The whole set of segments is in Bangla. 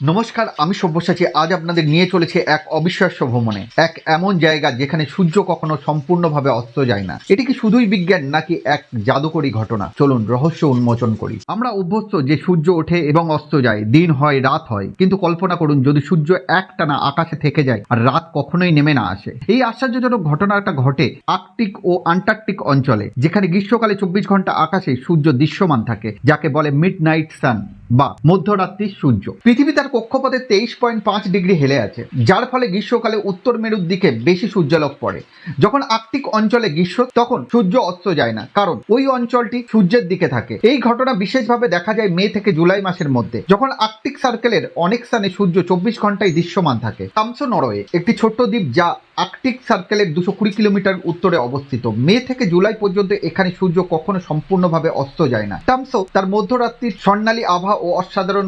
নমস্কার, আমি সব্যসাচী। আজ আপনাদের নিয়ে চলেছে এক অবিশ্বাস্য ভ্রমণে, এক এমন জায়গা যেখানে সূর্য কখনো সম্পূর্ণভাবে অস্ত যায় না। এটি কি শুধুই বিজ্ঞান নাকি এক জাদুকরী ঘটনা? চলুন রহস্য উন্মোচন করি। আমরা অভ্যস্ত যে সূর্য ওঠে এবং অস্ত যায়, দিন হয় রাত হয়, কিন্তু কল্পনা করুন যদি সূর্য একটানা আকাশে থেকে যায় আর রাত কখনোই নেমে না আসে। এই আশ্চর্যজনক ঘটনাটা ঘটে আর্কটিক ও আন্টার্কটিক অঞ্চলে, যেখানে গ্রীষ্মকালে 24 ঘন্টা আকাশে সূর্য দৃশ্যমান থাকে, যাকে বলে মিড নাইট সান বা মধ্যরাত্রির সূর্য। পৃথিবী তার কক্ষপথে 23.5 ডিগ্রি হেলে আছে, যার ফলে গ্রীষ্মকালে উত্তর মেরুর দিকে বেশি সূর্যালোক পড়ে। যখন আর্কটিক অঞ্চলে গ্রীষ্ম, তখন সূর্য অস্ত যায় না, কারণ ওই অঞ্চলটি সূর্যের দিকে থাকে। এই ঘটনা বিশেষভাবে দেখা যায় মে থেকে জুলাই মাসের মধ্যে, যখন আর্কটিক সার্কেলের অনেক স্থানে সূর্য 24 ঘন্টায় দৃশ্যমান থাকে। ট্যামসো নরওয়ে একটি ছোট্ট দ্বীপ যা আর্কটিক সার্কেলের 220 কিলোমিটার উত্তরে অবস্থিত। মে থেকে জুলাই পর্যন্ত এখানে সূর্য কখনো সম্পূর্ণভাবে অস্ত যায় না। ট্যামসো তার মধ্যরাত্রির স্বর্ণালী আভা ও অসাধারণ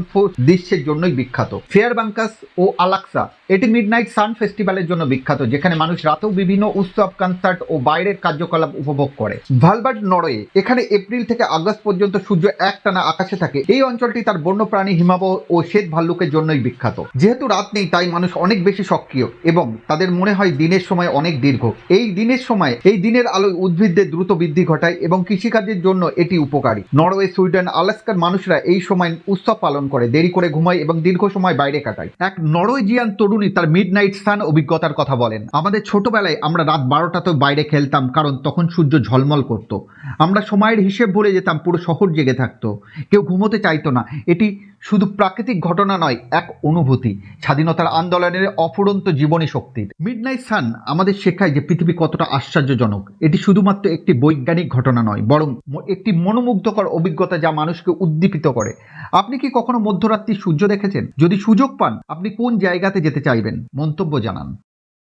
দৃশ্যের জন্যই বিখ্যাত। ফেয়ারবাঙ্কাস ও আলাক্সা এটি মিডনাইট সান ফেস্টিভ্যালের জন্য বিখ্যাত, যেখানে মানুষ রাতেও বিভিন্ন উৎসব, কনসার্ট ও বাইরের কার্যকলাপ উপভোগ করে। ভালবার্ড নরওয়ে, এখানে এপ্রিল থেকে আগস্ট পর্যন্ত সূর্য একটানা আকাশে থাকে। এই অঞ্চলটি তার বন্যপ্রাণী, হিমাবহ ও শ্বেত ভাল্লুকের জন্যই বিখ্যাত। যেহেতু রাত নেই, তাই মানুষ অনেক বেশি সক্রিয় এবং তাদের মনে হয় দিনের সময় অনেক দীর্ঘ। এই দিনের আলোয় উদ্ভিদদের দ্রুত বৃদ্ধি ঘটায় এবং কৃষিকাজের জন্য এটি উপকারী। নরওয়ে, সুইডেন, আলাস্কার মানুষরা এই সময় উৎসব পালন করে, দেরি করে ঘুমায় এবং দীর্ঘ সময় বাইরে কাটায়। এক নরওয়েজিয়ান তরুণী তার মিডনাইট সান অভিজ্ঞতার কথা বলেন। আমাদের ছোটবেলায় আমরা রাত 12টাতেও বাইরে খেলতাম, কারণ তখন সূর্য ঝলমল করত। আমরা সময়ের হিসেব ভুলে যেতাম, পুরো শহর জেগে থাকতো, কেউ ঘুমোতে চাইতো না। এটি শুধু প্রাকৃতিক ঘটনা নয়, এক অনুভূতি, স্বাধীনতার আন্দোলনের অফুরন্ত জীবনী শক্তির। মিডনাইট সান আমাদের শেখায় যে পৃথিবী কতটা আশ্চর্যজনক। এটি শুধুমাত্র একটি বৈজ্ঞানিক ঘটনা নয়, বরং একটি মনোমুগ্ধকর অভিজ্ঞতা যা মানুষকে উদ্দীপিত করে। আপনি কি কখনো মধ্যরাত্রির সূর্য দেখেছেন? যদি সুযোগ পান, আপনি কোন জায়গাতে যেতে চাইবেন? মন্তব্য জানান।